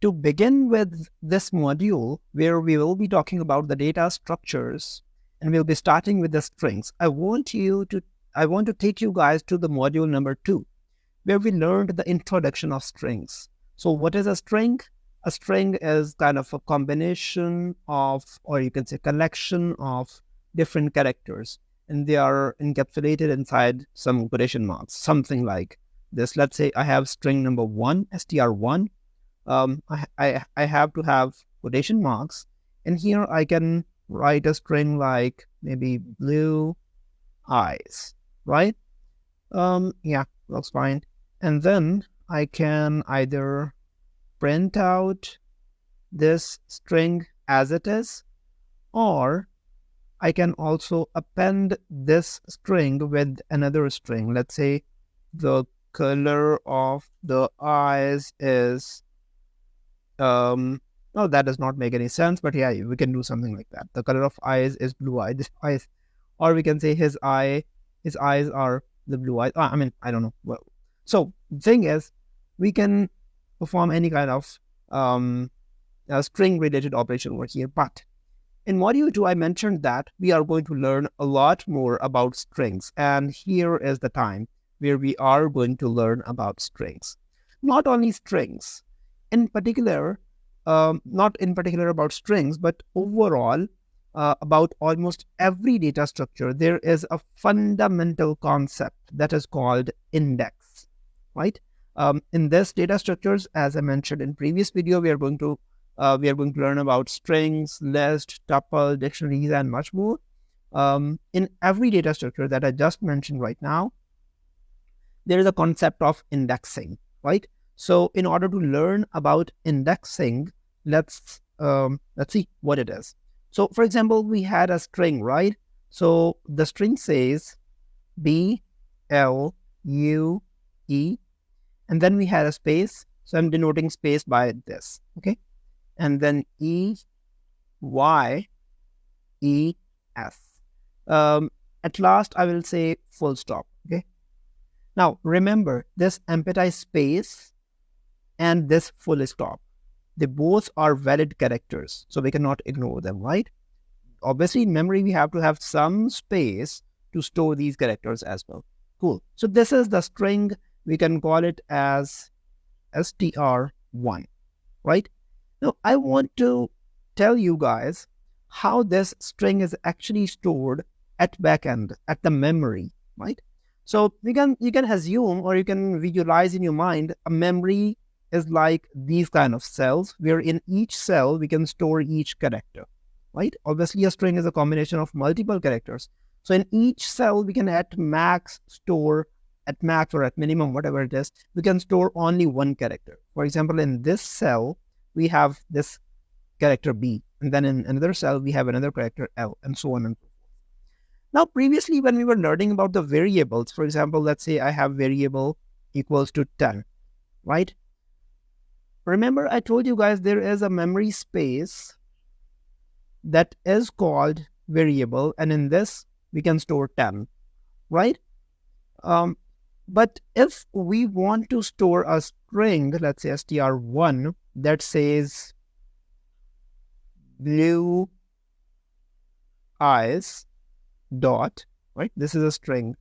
To begin with this module, where we will be talking about the data structures, and we'll be starting with the strings, I want to take you guys to the module number 2, where we learned the introduction of strings. So what is a string? A string is kind of a combination of, or you can say collection of different characters, and they are encapsulated inside some quotation marks, something like this. Let's say I have string number 1, str1. I have to have quotation marks, and here I can write a string like maybe blue eyes, right? Yeah, looks fine. And then I can either print out this string as it is, or I can also append this string with another string. Let's say the color of the eyes is, no, that does not make any sense, but yeah, we can do something like that. The color of eyes is blue eyes, or we can say his eyes are the blue eyes. I mean, I don't know. Well, so the thing is, we can perform any kind of string related operation over here. But in module 2, I mentioned that we are going to learn a lot more about strings, and here is the time where we are going to learn about strings. Not only strings, in particular, not in particular about strings, but overall about almost every data structure, there is a fundamental concept that is called index, right? In this data structures, as I mentioned in previous video, we are going to learn about strings, list, tuple, dictionaries, and much more. In every data structure that I just mentioned right now, there is a concept of indexing, right? So in order to learn about indexing, let's see what it is. So for example, we had a string, right? So the string says B, L, U, E, and then we had a space. So I'm denoting space by this, okay? And then E, Y, E, S. At last, I will say full stop, okay? Now, remember, this empty space and this full stop, they both are valid characters, so we cannot ignore them, right? Obviously, in memory, we have to have some space to store these characters as well. Cool. So this is the string. We can call it as str1, right? Now, I want to tell you guys how this string is actually stored at backend, at the memory, right? So you can assume, or you can visualize in your mind, a memory is like these kind of cells, where in each cell we can store each character, right? Obviously, a string is a combination of multiple characters. So in each cell, we can at max or at minimum, whatever it is, we can store only one character. For example, in this cell, we have this character B, and then in another cell, we have another character L, and so on and so forth. Now, previously, when we were learning about the variables, for example, let's say I have variable equals to 10, right? Remember, I told you guys there is a memory space that is called variable, and in this, we can store 10, right? But if we want to store a string, let's say str1, that says blue eyes dot, right? This is a string.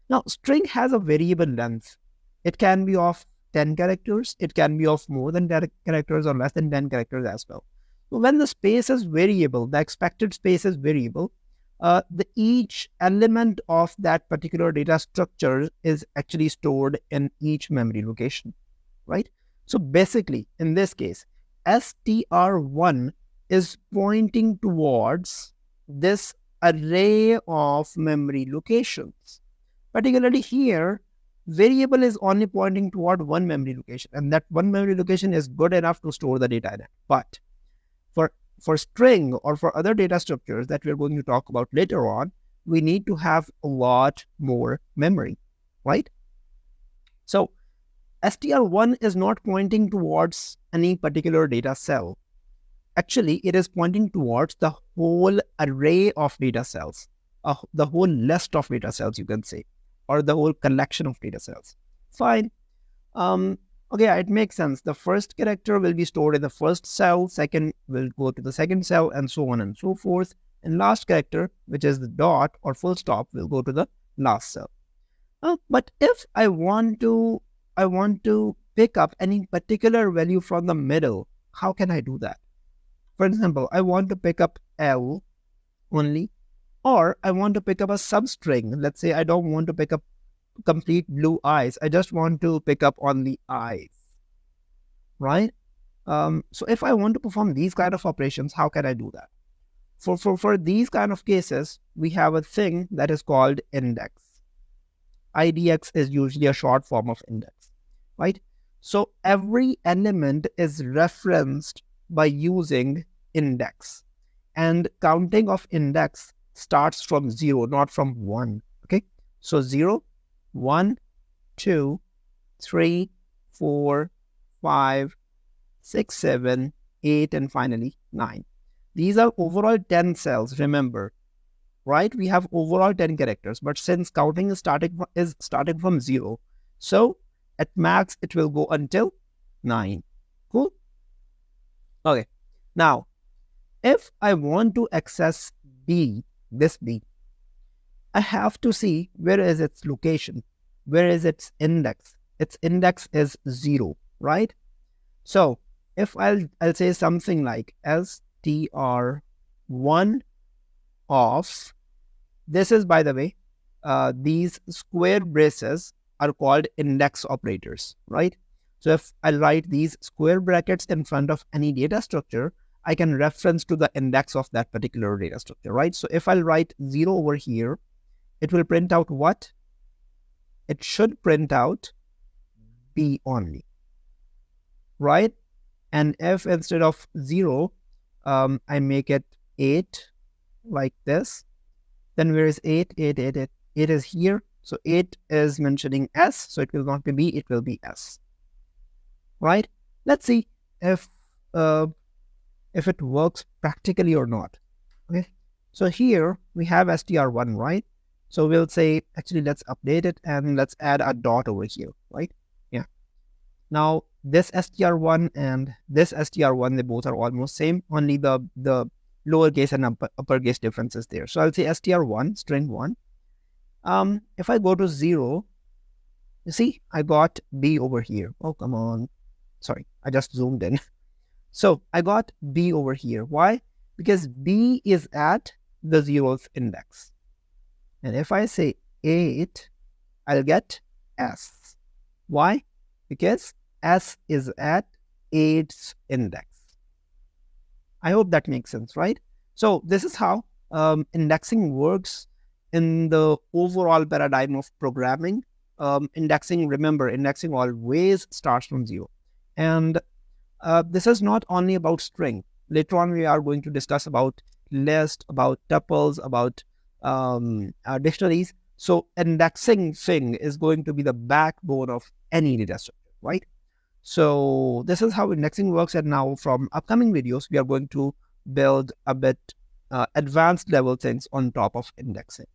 Now, string has a variable length. It can be of 10 characters. It can be of more than 10 characters or less than 10 characters as well. So when the space is variable, the expected space is variable, each element of that particular data structure is actually stored in each memory location, right? So basically, in this case, str1 is pointing towards this array of memory locations. Particularly here, variable is only pointing toward one memory location, and that one memory location is good enough to store the data in it. But for string or for other data structures that we're going to talk about later on, we need to have a lot more memory, right? So str1 is not pointing towards any particular data cell. Actually, it is pointing towards the whole array of data cells, the whole list of data cells, you can say, or the whole collection of data cells. Fine. Okay, it makes sense. The first character will be stored in the first cell, second will go to the second cell, and so on and so forth. And last character, which is the dot or full stop, will go to the last cell. But if I want to pick up any particular value from the middle, how can I do that? For example, I want to pick up L only, or I want to pick up a substring. Let's say I don't want to pick up complete blue eyes. I just want to pick up only eyes, right? So if I want to perform these kind of operations, how can I do that? For these kind of cases, we have a thing that is called index. IDX is usually a short form of index, right? So every element is referenced by using index, and counting of index starts from 0, not from 1. Okay, so 0, 1, 2, 3, 4, 5, 6, 7, 8, and finally 9. These are overall 10 cells, remember, right? We have overall 10 characters, but since counting is starting from 0, so at max it will go until 9. Cool? Okay. Now, if I want to access B, this B, I have to see where is its location, where is its index. Its index is 0, right? So if I'll say something like str1 of, this is, by the way, these square braces are called index operators, right? So if I write these square brackets in front of any data structure, I can reference to the index of that particular data structure, right? So if I'll write 0 over here, it will print out what? It should print out B only, right? And if instead of 0, I make it 8 like this, then where is 8? 8, 8, 8. 8 is here. So 8 is mentioning S. So it will not be B, it will be S. Right? Let's see if it works practically or not. Okay. So here we have str1, right? So we'll say, actually, let's update it and let's add a dot over here, right? Yeah. Now this str1 and this str1, they both are almost same. Only the lowercase and uppercase difference is there. So I'll say str1, string 1. If I go to 0, you see, I got B over here. Oh, come on. Sorry, I just zoomed in. So I got B over here. Why? Because B is at the 0th index. And if I say 8, I'll get S. Why? Because S is at 8's index. I hope that makes sense, right? So this is how indexing works in the overall paradigm of programming. Remember, indexing always starts from 0. And this is not only about string. Later on, we are going to discuss about list, about tuples, about dictionaries. So indexing thing is going to be the backbone of any data structure, right? So this is how indexing works. And now from upcoming videos, we are going to build a bit advanced level things on top of indexing.